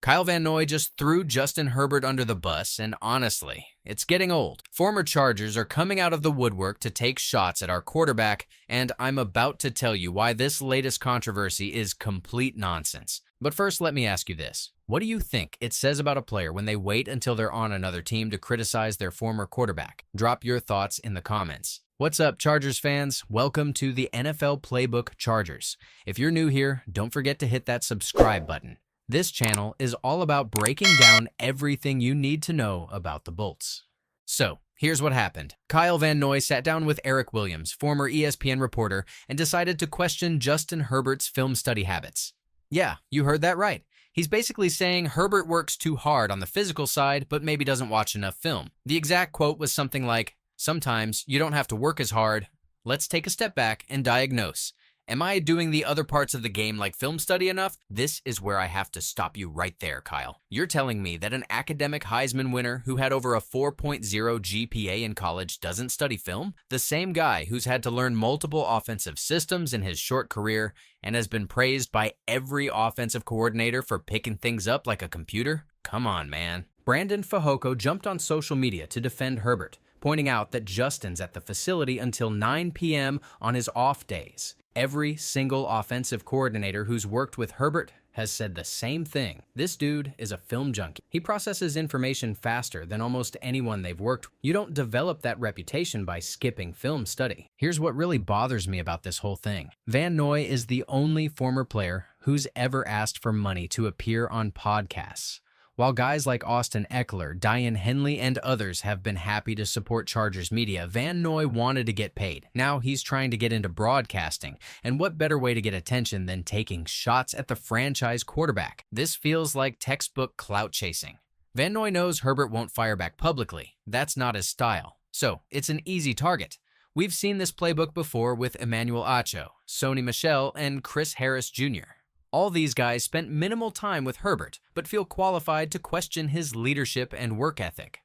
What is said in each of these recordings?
Kyle Van Noy just threw Justin Herbert under the bus, and honestly, it's getting old. Former Chargers are coming out of the woodwork to take shots at our quarterback, and I'm about to tell you why this latest controversy is complete nonsense. But first, let me ask you this. What do you think it says about a player when they wait until they're on another team to criticize their former quarterback? Drop your thoughts in the comments. What's up, Chargers fans? Welcome to the NFL Playbook Chargers. If you're new here, don't forget to hit that subscribe button. This channel is all about breaking down everything you need to know about the Bolts. So, here's what happened. Kyle Van Noy sat down with Eric Williams, former ESPN reporter, and decided to question Justin Herbert's film study habits. Yeah, you heard that right. He's basically saying Herbert works too hard on the physical side, but maybe doesn't watch enough film. The exact quote was something like, "Sometimes you don't have to work as hard. Let's take a step back and diagnose. Am I doing the other parts of the game like film study enough? This is where I have to stop you right there, Kyle. You're telling me that an academic Heisman winner who had over a 4.0 GPA in college doesn't study film? The same guy who's had to learn multiple offensive systems in his short career and has been praised by every offensive coordinator for picking things up like a computer? Come on, man." Brandon Fehoko jumped on social media to defend Herbert, pointing out that Justin's at the facility until 9 p.m. on his off days. Every single offensive coordinator who's worked with Herbert has said the same thing. This dude is a film junkie. He processes information faster than almost anyone they've worked with. You don't develop that reputation by skipping film study. Here's what really bothers me about this whole thing. Van Noy is the only former player who's ever asked for money to appear on podcasts. While guys like Austin Eckler, Diane Henley, and others have been happy to support Chargers media, Van Noy wanted to get paid. Now he's trying to get into broadcasting, and what better way to get attention than taking shots at the franchise quarterback? This feels like textbook clout chasing. Van Noy knows Herbert won't fire back publicly. That's not his style. So it's an easy target. We've seen this playbook before with Emmanuel Acho, Sony Michel, and Chris Harris Jr. All these guys spent minimal time with Herbert, but feel qualified to question his leadership and work ethic.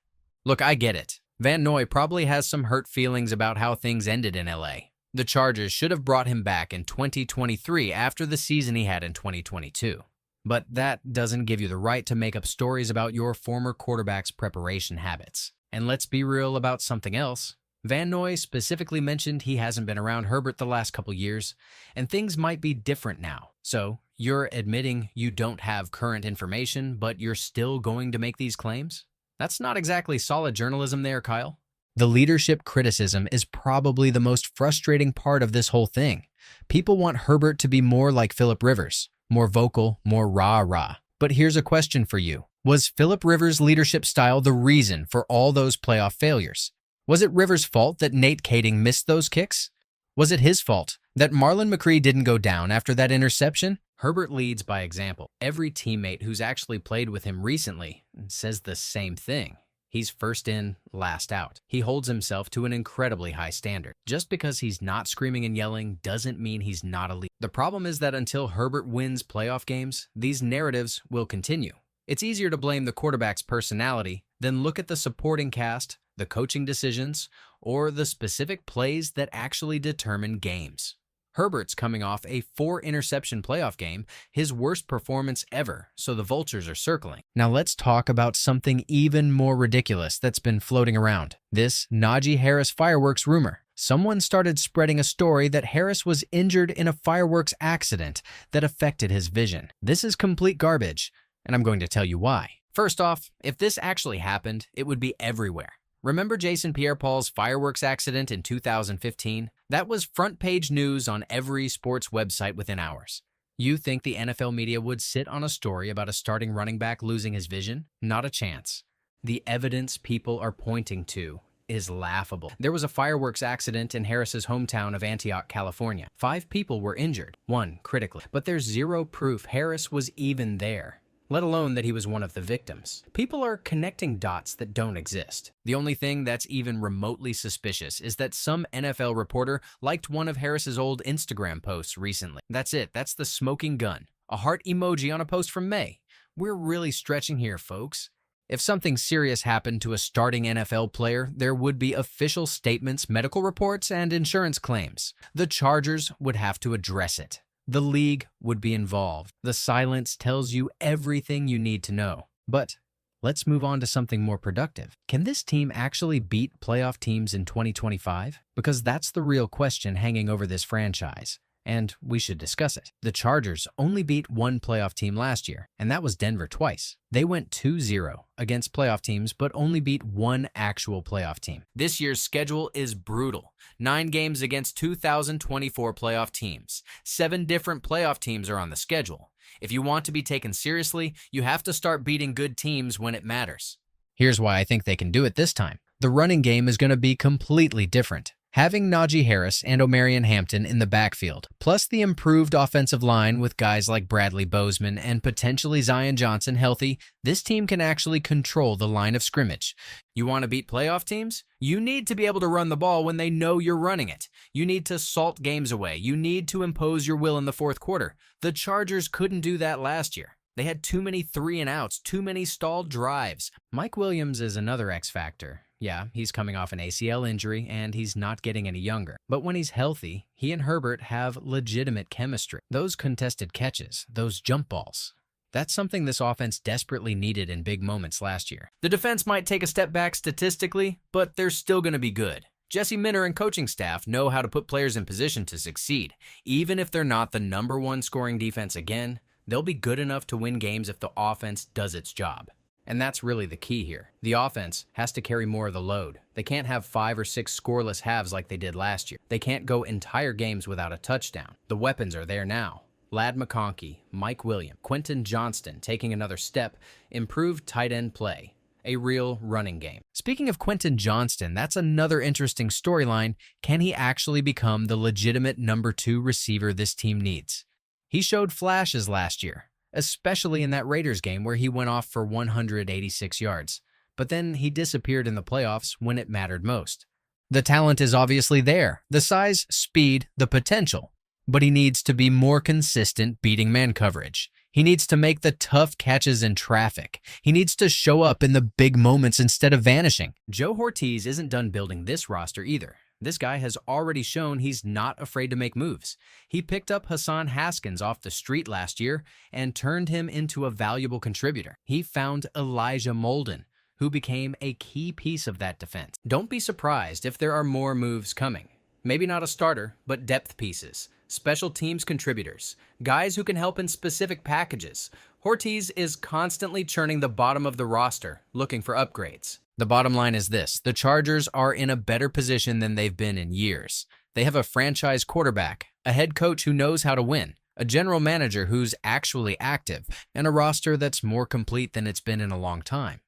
Look, I get it. Van Noy probably has some hurt feelings about how things ended in LA. The Chargers should have brought him back in 2023 after the season he had in 2022. But that doesn't give you the right to make up stories about your former quarterback's preparation habits. And let's be real about something else. Van Noy specifically mentioned he hasn't been around Herbert the last couple years, and things might be different now. So, you're admitting you don't have current information, but you're still going to make these claims? That's not exactly solid journalism there, Kyle. The leadership criticism is probably the most frustrating part of this whole thing. People want Herbert to be more like Philip Rivers, more vocal, more rah-rah. But here's a question for you. Was Philip Rivers' leadership style the reason for all those playoff failures? Was it Rivers' fault that Nate Kading missed those kicks? Was it his fault that Marlon McCree didn't go down after that interception? Herbert leads by example. Every teammate who's actually played with him recently says the same thing. He's first in, last out. He holds himself to an incredibly high standard. Just because he's not screaming and yelling doesn't mean he's not a leader. The problem is that until Herbert wins playoff games, these narratives will continue. It's easier to blame the quarterback's personality than look at the supporting cast, the coaching decisions, or the specific plays that actually determine games. Herbert's coming off a 4-interception playoff game, his worst performance ever, so the vultures are circling. Now let's talk about something even more ridiculous that's been floating around. This Najee Harris fireworks rumor. Someone started spreading a story that Harris was injured in a fireworks accident that affected his vision. This is complete garbage, and I'm going to tell you why. First off, if this actually happened, it would be everywhere. Remember Jason Pierre-Paul's fireworks accident in 2015? That was front-page news on every sports website within hours. You think the NFL media would sit on a story about a starting running back losing his vision? Not a chance. The evidence people are pointing to is laughable. There was a fireworks accident in Harris's hometown of Antioch, California. 5 people were injured, 1 critically. But there's zero proof Harris was even there, let alone that he was one of the victims. People are connecting dots that don't exist. The only thing that's even remotely suspicious is that some NFL reporter liked one of Harris's old Instagram posts recently. That's it. That's the smoking gun. A heart emoji on a post from May. We're really stretching here, folks. If something serious happened to a starting NFL player, there would be official statements, medical reports, and insurance claims. The Chargers would have to address it. the league would be involved. The silence tells you everything you need to know. But let's move on to something more productive. Can this team actually beat playoff teams in 2025? Because that's the real question hanging over this franchise, and we should discuss it. The Chargers only beat one playoff team last year, and that was Denver twice. They went 2-0 against playoff teams, but only beat one actual playoff team. This year's schedule is brutal. 9 games against 2024 playoff teams. 7 different playoff teams are on the schedule. If you want to be taken seriously, you have to start beating good teams when it matters. Here's why I think they can do it this time. The running game is going to be completely different. Having Najee Harris and Omarion Hampton in the backfield, plus the improved offensive line with guys like Bradley Bozeman and potentially Zion Johnson healthy, this team can actually control the line of scrimmage. You want to beat playoff teams? You need to be able to run the ball when they know you're running it. You need to salt games away. You need to impose your will in the fourth quarter. The Chargers couldn't do that last year. They had too many 3-and-outs, too many stalled drives. Mike Williams is another X factor. Yeah, he's coming off an ACL injury, and he's not getting any younger. But when he's healthy, he and Herbert have legitimate chemistry. Those contested catches, those jump balls, that's something this offense desperately needed in big moments last year. The defense might take a step back statistically, but they're still going to be good. Jesse Minter and coaching staff know how to put players in position to succeed. Even if they're not the #1 scoring defense again, they'll be good enough to win games if the offense does its job. And that's really the key here. The offense has to carry more of the load. They can't have 5 or 6 scoreless halves like they did last year. They can't go entire games without a touchdown. The weapons are there now. Ladd McConkey, Mike Williams, Quentin Johnston taking another step, improved tight end play, a real running game. Speaking of Quentin Johnston, that's another interesting storyline. Can he actually become the legitimate #2 receiver this team needs? He showed flashes last year, especially in that Raiders game where he went off for 186 yards. But then he disappeared in the playoffs when it mattered most. The talent is obviously there, the size, speed, the potential. But he needs to be more consistent beating man coverage. He needs to make the tough catches in traffic. He needs to show up in the big moments instead of vanishing. Joe Ortiz isn't done building this roster either. This guy has already shown he's not afraid to make moves. He picked up Hassan Haskins off the street last year and turned him into a valuable contributor. He found Elijah Molden, who became a key piece of that defense. Don't be surprised if there are more moves coming. Maybe not a starter, but depth pieces, special teams contributors, guys who can help in specific packages. Ortiz is constantly churning the bottom of the roster, looking for upgrades. The bottom line is this: the Chargers are in a better position than they've been in years. They have a franchise quarterback, a head coach who knows how to win, a general manager who's actually active, and a roster that's more complete than it's been in a long time.